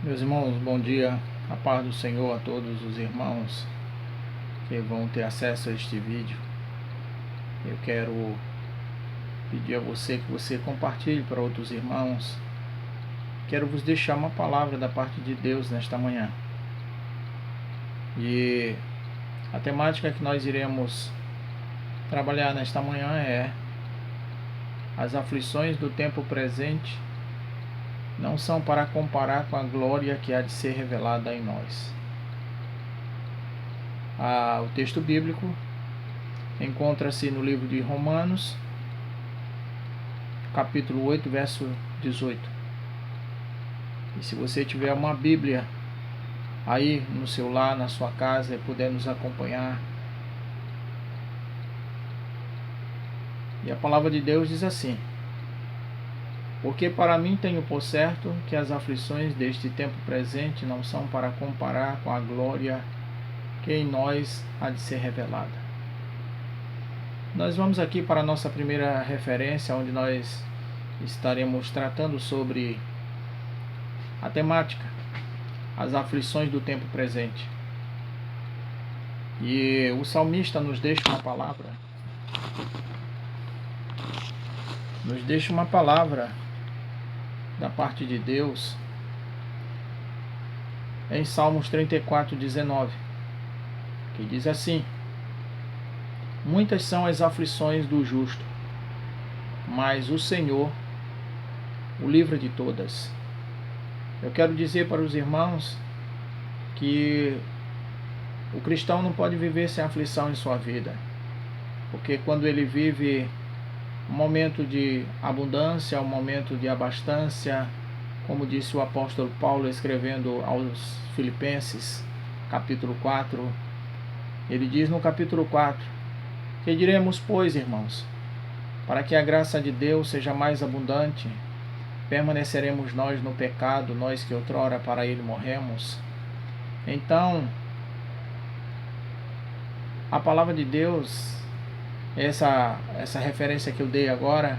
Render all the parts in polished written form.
Meus irmãos, bom dia. A paz do Senhor a todos os irmãos que vão ter acesso a este vídeo. Eu quero pedir a você que você compartilhe para outros irmãos. Quero vos deixar uma palavra da parte de Deus nesta manhã. E a temática que nós iremos trabalhar nesta manhã é: as aflições do tempo presente não são para comparar com a glória que há de ser revelada em nós. O texto bíblico encontra-se no livro de Romanos, capítulo 8, verso 18. E se você tiver uma Bíblia aí no seu lar, na sua casa, e puder nos acompanhar. E a palavra de Deus diz assim: porque para mim tenho por certo que as aflições deste tempo presente não são para comparar com a glória que em nós há de ser revelada. Nós vamos aqui para a nossa primeira referência, onde nós estaremos tratando sobre a temática, as aflições do tempo presente. E o salmista nos deixa uma palavra da parte de Deus em Salmos 34, 19, que diz assim: muitas são as aflições do justo, mas o Senhor o livra de todas. Eu quero dizer para os irmãos que o cristão não pode viver sem aflição em sua vida, porque quando ele vive um momento de abundância, um momento de abastança, como disse o apóstolo Paulo escrevendo aos Filipenses, capítulo 4, ele diz no capítulo 4: que diremos, pois, irmãos? Para que a graça de Deus seja mais abundante, permaneceremos nós no pecado, nós que outrora para ele morremos? Então, a palavra de Deus, essa referência que eu dei agora,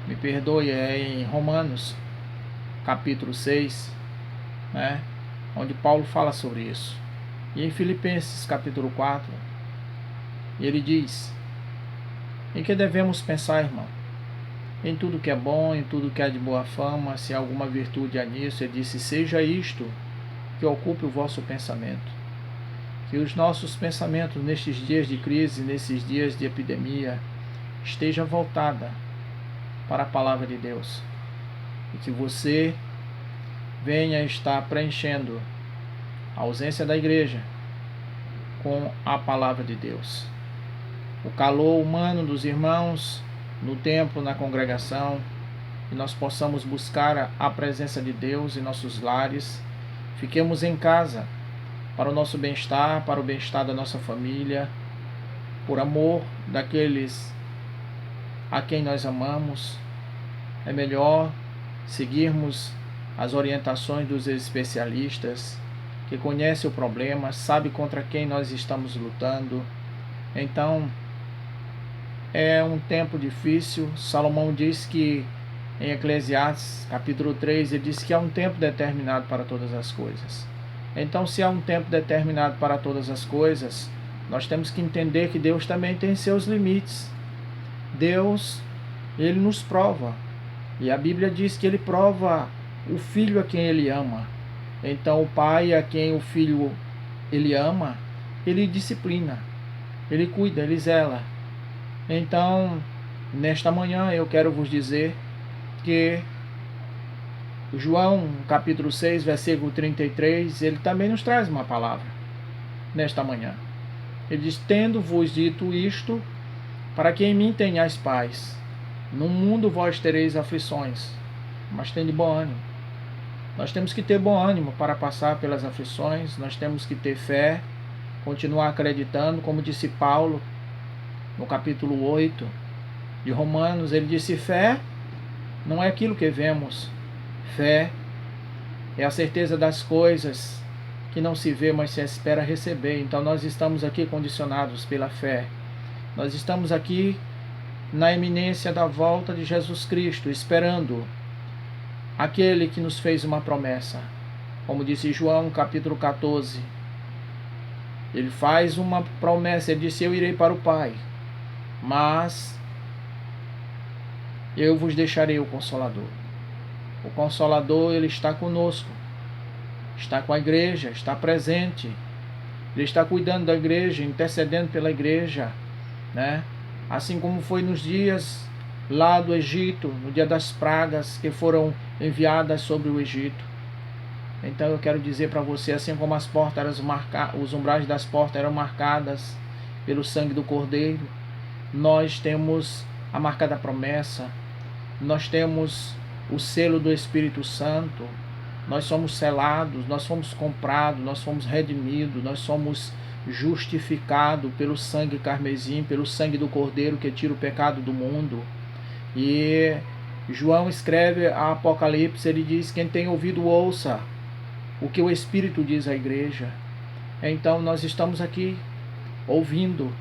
me perdoe, é em Romanos, capítulo 6, né, onde Paulo fala sobre isso. E em Filipenses, capítulo 4, ele diz: em que devemos pensar, irmão? Em tudo que é bom, em tudo que é de boa fama, se há alguma virtude há nisso, ele disse: seja isto que ocupe o vosso pensamento. Que os nossos pensamentos nestes dias de crise, nesses dias de epidemia, esteja voltada para a palavra de Deus. E que você venha estar preenchendo a ausência da igreja com a palavra de Deus. O calor humano dos irmãos no templo, na congregação, que nós possamos buscar a presença de Deus em nossos lares. Fiquemos em casa para o nosso bem-estar, para o bem-estar da nossa família, por amor daqueles a quem nós amamos. É melhor seguirmos as orientações dos especialistas, que conhecem o problema, sabe contra quem nós estamos lutando. Então, é um tempo difícil. Salomão diz que em Eclesiastes, capítulo 3, ele diz que há um tempo determinado para todas as coisas. Então, se há um tempo determinado para todas as coisas, nós temos que entender que Deus também tem seus limites. Deus, ele nos prova. E a Bíblia diz que ele prova o filho a quem ele ama. Então, o pai a quem o filho ele ama, ele disciplina, ele cuida, ele zela. Então, nesta manhã eu quero vos dizer que João, capítulo 6, versículo 33, ele também nos traz uma palavra nesta manhã. Ele diz: tendo-vos dito isto, para que em mim tenhais paz. No mundo vós tereis aflições, mas tende bom ânimo. Nós temos que ter bom ânimo para passar pelas aflições, nós temos que ter fé, continuar acreditando, como disse Paulo no capítulo 8 de Romanos. Ele disse: fé não é aquilo que vemos, fé é a certeza das coisas que não se vê, mas se espera receber. Então nós estamos aqui condicionados pela fé. Nós estamos aqui na iminência da volta de Jesus Cristo, esperando aquele que nos fez uma promessa. Como disse João, capítulo 14, ele faz uma promessa, ele disse: eu irei para o Pai, mas eu vos deixarei o Consolador. O Consolador, ele está conosco, está com a igreja, está presente, ele está cuidando da igreja, intercedendo pela igreja, né? Assim como foi nos dias lá do Egito, no dia das pragas que foram enviadas sobre o Egito. Então eu quero dizer para você, assim como as portas os umbrais das portas eram marcadas pelo sangue do Cordeiro, nós temos a marca da promessa, nós temos o selo do Espírito Santo, nós somos selados, nós fomos comprados, nós fomos redimidos, nós somos justificados pelo sangue carmesim, pelo sangue do Cordeiro que tira o pecado do mundo. E João escreve a Apocalipse, ele diz: quem tem ouvido, ouça o que o Espírito diz à igreja. Então nós estamos aqui ouvindo,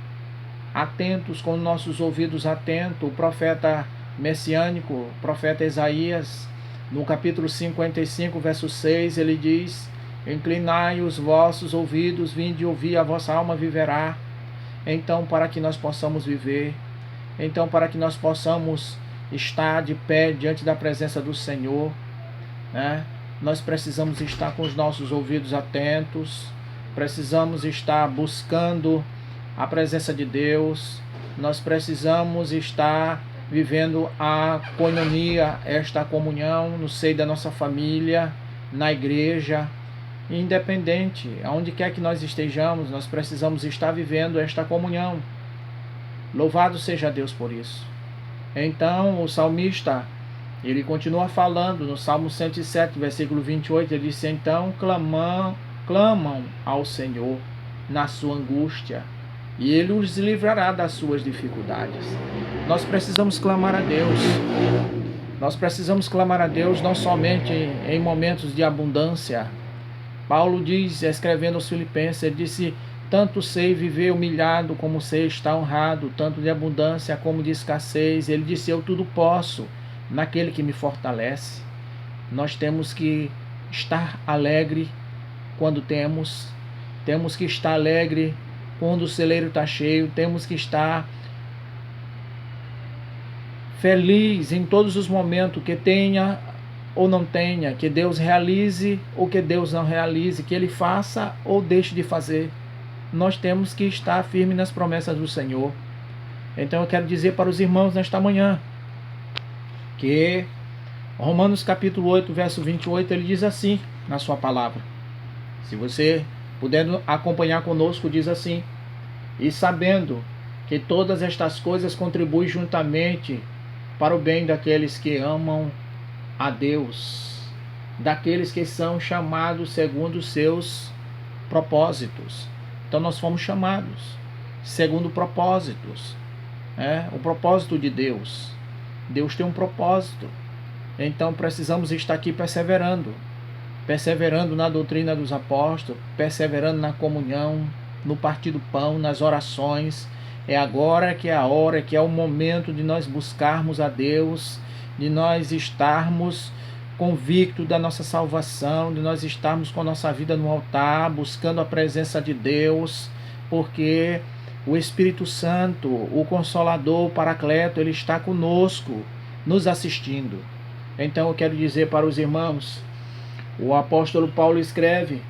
atentos, com nossos ouvidos atentos. O profeta messiânico, o profeta Isaías, no capítulo 55, verso 6, ele diz: inclinai os vossos ouvidos, vinde ouvir, a vossa alma viverá. Então, para que nós possamos viver, então para que nós possamos estar de pé diante da presença do Senhor, né? Nós precisamos estar com os nossos ouvidos atentos, precisamos estar buscando a presença de Deus, nós precisamos estar vivendo a koinonia, esta comunhão no seio da nossa família, na igreja, independente, aonde quer que nós estejamos, nós precisamos estar vivendo esta comunhão. Louvado seja Deus por isso. Então o salmista, ele continua falando no Salmo 107, versículo 28, ele disse: então clamam ao Senhor na sua angústia, e Ele os livrará das suas dificuldades. Nós precisamos clamar a Deus. Nós precisamos clamar a Deus não somente em momentos de abundância. Paulo diz, escrevendo aos Filipenses, ele disse: tanto sei viver humilhado como sei estar honrado, tanto de abundância como de escassez. Ele disse: eu tudo posso naquele que me fortalece. Nós temos que estar alegre quando temos que estar alegre quando o celeiro está cheio, temos que estar feliz em todos os momentos, que tenha ou não tenha, que Deus realize ou que Deus não realize, que Ele faça ou deixe de fazer. Nós temos que estar firmes nas promessas do Senhor. Então eu quero dizer para os irmãos nesta manhã que Romanos capítulo 8, verso 28, ele diz assim na sua palavra. Se você puder acompanhar conosco, diz assim: e sabendo que todas estas coisas contribuem juntamente para o bem daqueles que amam a Deus, daqueles que são chamados segundo os seus propósitos. Então nós fomos chamados segundo propósitos, o propósito de Deus. Deus tem um propósito. Então precisamos estar aqui perseverando na doutrina dos apóstolos, perseverando na comunhão, no partir do pão, nas orações. É agora que é a hora, que é o momento de nós buscarmos a Deus, de nós estarmos convictos da nossa salvação, de nós estarmos com a nossa vida no altar, buscando a presença de Deus, porque o Espírito Santo, o Consolador, o Paracleto, ele está conosco, nos assistindo. Então eu quero dizer para os irmãos, o apóstolo Paulo escreve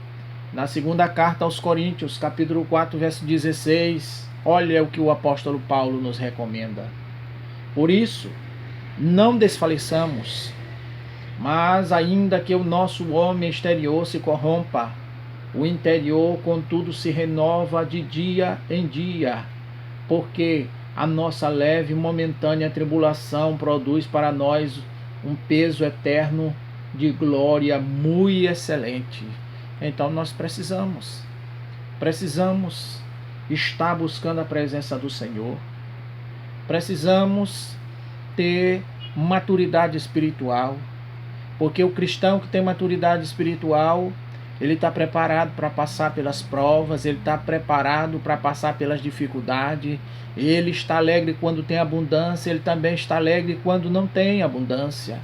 na segunda carta aos Coríntios, capítulo 4, verso 16, olha o que o apóstolo Paulo nos recomenda. Por isso, não desfaleçamos, mas ainda que o nosso homem exterior se corrompa, o interior, contudo, se renova de dia em dia, porque a nossa leve e momentânea tribulação produz para nós um peso eterno de glória muito excelente. Então nós precisamos estar buscando a presença do Senhor. Precisamos ter maturidade espiritual, porque o cristão que tem maturidade espiritual, ele está preparado para passar pelas provas, ele está preparado para passar pelas dificuldades, ele está alegre quando tem abundância, ele também está alegre quando não tem abundância.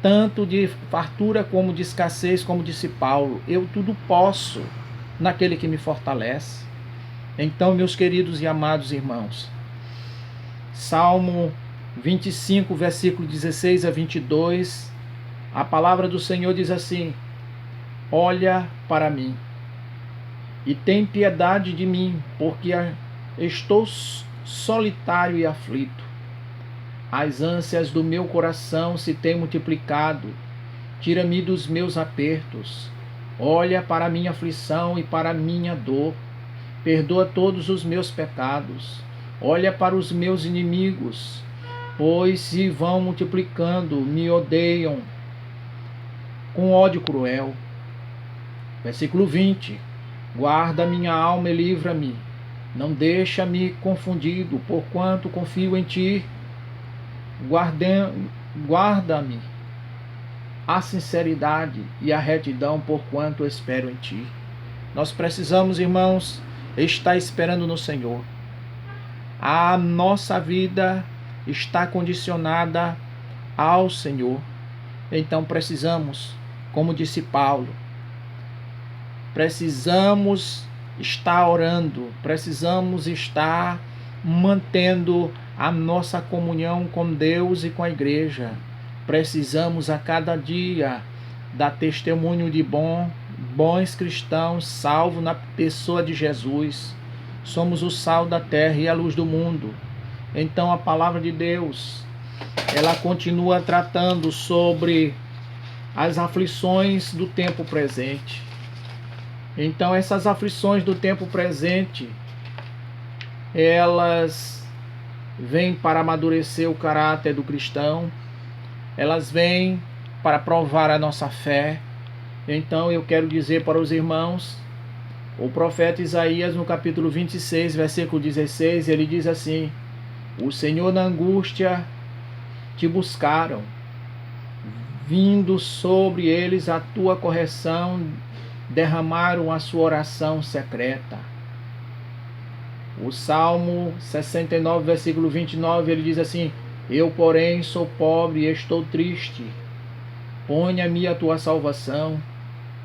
tanto de fartura como de escassez, como disse Paulo. Eu tudo posso naquele que me fortalece. Então, meus queridos e amados irmãos, Salmo 25, versículo 16 a 22, a palavra do Senhor diz assim: olha para mim e tem piedade de mim, porque estou solitário e aflito. As ânsias do meu coração se têm multiplicado. Tira-me dos meus apertos. Olha para a minha aflição e para a minha dor. Perdoa todos os meus pecados. Olha para os meus inimigos, pois se vão multiplicando, me odeiam com ódio cruel. Versículo 20. Guarda minha alma e livra-me. Não deixa-me confundido, porquanto confio em ti. Guarda-me a sinceridade e a retidão, porquanto espero em ti. Nós precisamos, irmãos, estar esperando no Senhor. A nossa vida está condicionada ao Senhor. Então precisamos, como disse Paulo, precisamos estar orando, precisamos estar mantendo a nossa comunhão com Deus e com a igreja. Precisamos a cada dia dar testemunho de bons cristãos salvos na pessoa de Jesus. Somos o sal da terra e a luz do mundo. Então a palavra de Deus, ela continua tratando sobre as aflições do tempo presente. Então essas aflições do tempo presente, elas vêm para amadurecer o caráter do cristão, elas vêm para provar a nossa fé. Então eu quero dizer para os irmãos, o profeta Isaías no capítulo 26, versículo 16, ele diz assim: o Senhor na angústia te buscaram, vindo sobre eles a tua correção, derramaram a sua oração secreta. O Salmo 69, versículo 29, ele diz assim: eu, porém, sou pobre e estou triste. Ponha-me a tua salvação,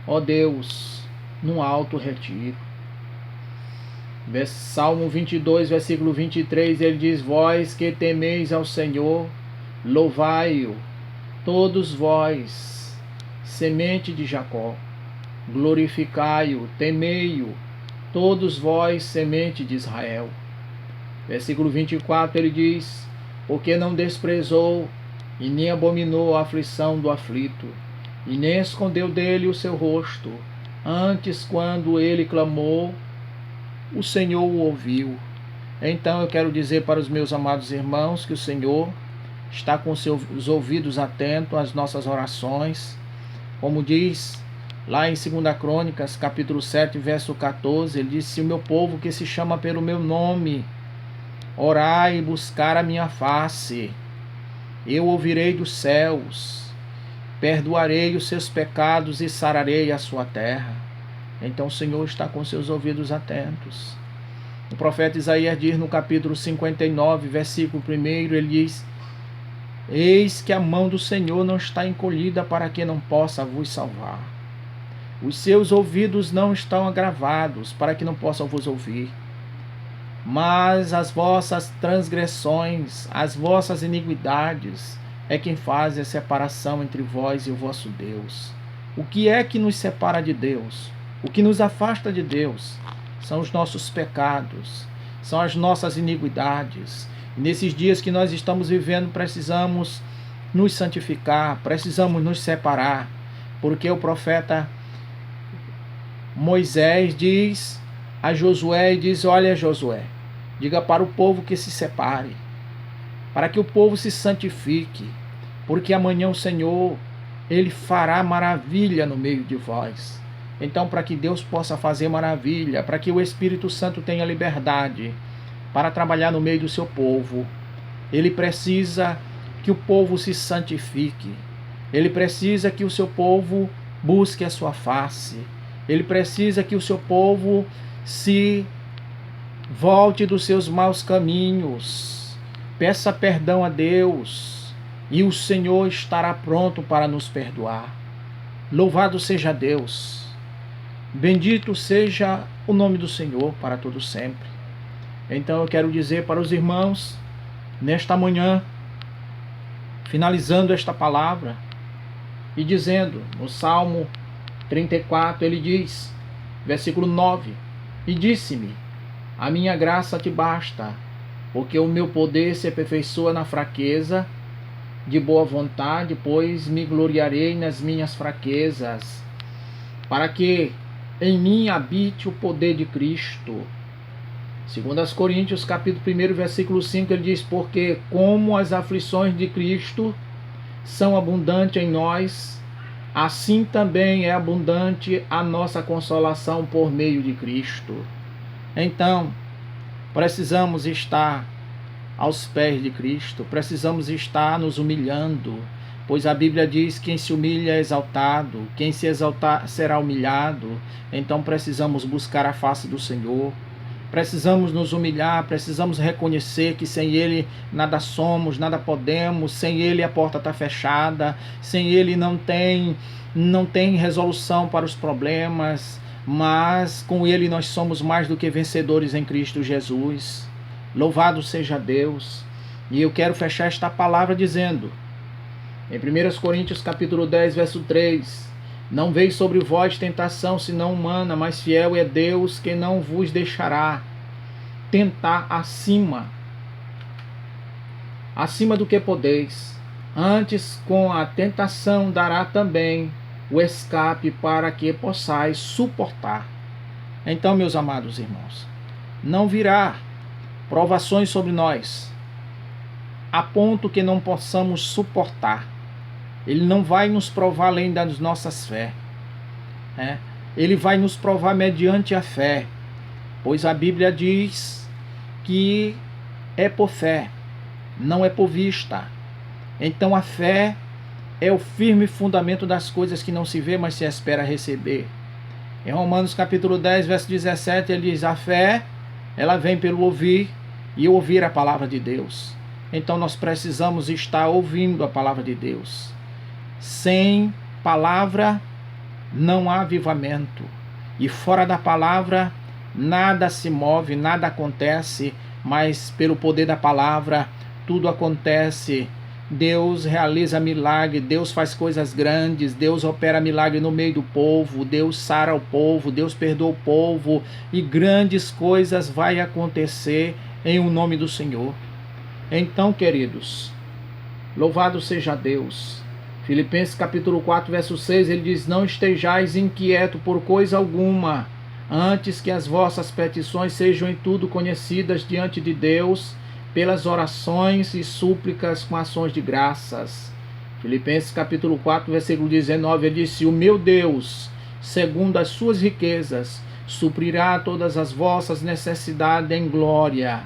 ó Deus, num alto retiro. Salmo 22, versículo 23, ele diz: vós que temeis ao Senhor, louvai-o, todos vós, semente de Jacó. Glorificai-o, temei-o, todos vós, semente de Israel. Versículo 24, ele diz: porque não desprezou e nem abominou a aflição do aflito, e nem escondeu dele o seu rosto. Antes, quando ele clamou, o Senhor o ouviu. Então eu quero dizer para os meus amados irmãos que o Senhor está com seus ouvidos atentos às nossas orações. Como diz lá em 2 Crônicas, capítulo 7, verso 14, ele diz: se o meu povo que se chama pelo meu nome orar e buscar a minha face, eu ouvirei dos céus, perdoarei os seus pecados e sararei a sua terra. Então o Senhor está com seus ouvidos atentos. O profeta Isaías diz no capítulo 59, versículo 1, ele diz: eis que a mão do Senhor não está encolhida para que não possa vos salvar. Os seus ouvidos não estão agravados para que não possam vos ouvir. Mas as vossas transgressões, as vossas iniquidades, é quem faz a separação entre vós e o vosso Deus. O que é que nos separa de Deus? O que nos afasta de Deus? São os nossos pecados, são as nossas iniquidades. E nesses dias que nós estamos vivendo, precisamos nos santificar, precisamos nos separar, porque o profeta Moisés diz a Josué, e diz: olha, Josué, diga para o povo que se separe, para que o povo se santifique, porque amanhã o Senhor, ele fará maravilha no meio de vós. Então, para que Deus possa fazer maravilha, para que o Espírito Santo tenha liberdade para trabalhar no meio do seu povo, ele precisa que o povo se santifique, ele precisa que o seu povo busque a sua face, ele precisa que o seu povo se volte dos seus maus caminhos, peça perdão a Deus e o Senhor estará pronto para nos perdoar. Louvado seja Deus. Bendito seja o nome do Senhor para todo sempre. Então eu quero dizer para os irmãos, nesta manhã, finalizando esta palavra, e dizendo, no Salmo 34, ele diz, versículo 9, e disse-me, a minha graça te basta, porque o meu poder se aperfeiçoa na fraqueza, de boa vontade, pois me gloriarei nas minhas fraquezas, para que em mim habite o poder de Cristo. Segundo as Coríntios, capítulo 1, versículo 5, ele diz, porque como as aflições de Cristo são abundantes em nós, assim também é abundante a nossa consolação por meio de Cristo. Então, precisamos estar aos pés de Cristo, precisamos estar nos humilhando, pois a Bíblia diz que quem se humilha é exaltado, quem se exaltar será humilhado. Então precisamos buscar a face do Senhor, precisamos nos humilhar, precisamos reconhecer que sem Ele nada somos, nada podemos, sem Ele a porta está fechada, sem Ele não tem resolução para os problemas, mas com Ele nós somos mais do que vencedores em Cristo Jesus. Louvado seja Deus. E eu quero fechar esta palavra dizendo, em 1 Coríntios capítulo 10, verso 3, não veio sobre vós tentação senão humana, mas fiel é Deus que não vos deixará tentar acima do que podeis. Antes com a tentação dará também o escape para que possais suportar. Então, meus amados irmãos, não virá provações sobre nós a ponto que não possamos suportar. Ele não vai nos provar além das nossas fé. Ele vai nos provar mediante a fé, pois a Bíblia diz que é por fé, não é por vista. Então a fé é o firme fundamento das coisas que não se vê, mas se espera receber. Em Romanos capítulo 10, verso 17, ele diz, a fé, ela vem pelo ouvir, e ouvir a palavra de Deus. Então nós precisamos estar ouvindo a palavra de Deus. Sem palavra não há avivamento, e fora da palavra nada se move, nada acontece, mas pelo poder da palavra tudo acontece. Deus realiza milagre, Deus faz coisas grandes, Deus opera milagre no meio do povo, Deus sara o povo, Deus perdoa o povo, e grandes coisas vai acontecer em o nome do Senhor. Então, queridos, louvado seja Deus. Filipenses capítulo 4, verso 6, ele diz, não estejais inquietos por coisa alguma, antes que as vossas petições sejam em tudo conhecidas diante de Deus, pelas orações e súplicas com ações de graças. Filipenses capítulo 4, versículo 19, ele disse, o meu Deus, segundo as suas riquezas, suprirá todas as vossas necessidades em glória,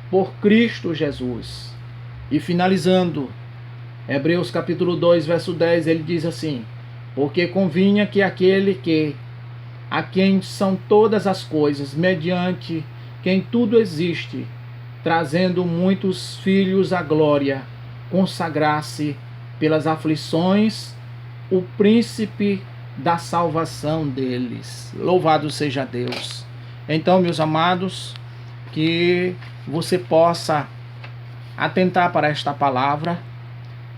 por Cristo Jesus. E finalizando, Hebreus capítulo 2, verso 10, ele diz assim, porque convinha que aquele que, a quem são todas as coisas, mediante quem tudo existe, trazendo muitos filhos à glória, consagrasse pelas aflições o príncipe da salvação deles. Louvado seja Deus. Então, meus amados, que você possa atentar para esta palavra,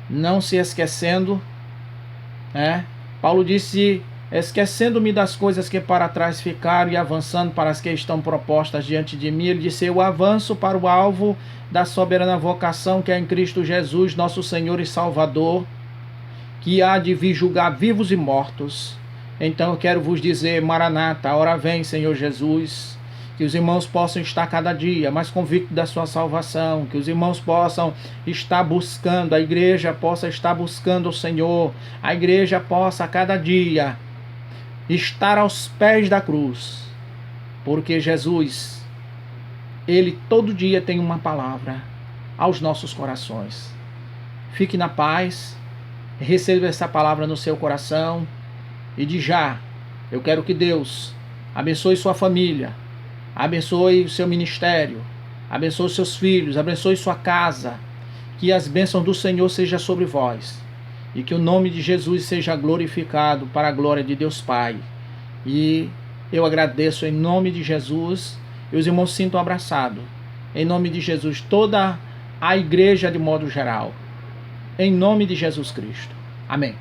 não se esquecendo, Paulo disse, esquecendo-me das coisas que para trás ficaram e avançando para as que estão propostas diante de mim, ele disse, eu avanço para o alvo da soberana vocação que é em Cristo Jesus, nosso Senhor e Salvador, que há de vir julgar vivos e mortos. Então eu quero vos dizer, Maranata, a hora vem, Senhor Jesus, que os irmãos possam estar cada dia mais convictos da sua salvação, que os irmãos possam estar buscando, a igreja possa estar buscando o Senhor, a igreja possa a cada dia estar aos pés da cruz, porque Jesus, Ele todo dia tem uma palavra aos nossos corações. Fique na paz, receba essa palavra no seu coração, e de já, eu quero que Deus abençoe sua família, abençoe o seu ministério, abençoe seus filhos, abençoe sua casa, que as bênçãos do Senhor sejam sobre vós e que o nome de Jesus seja glorificado para a glória de Deus Pai. E eu agradeço em nome de Jesus, e os irmãos sintam abraçados. Em nome de Jesus, toda a igreja de modo geral. Em nome de Jesus Cristo. Amém.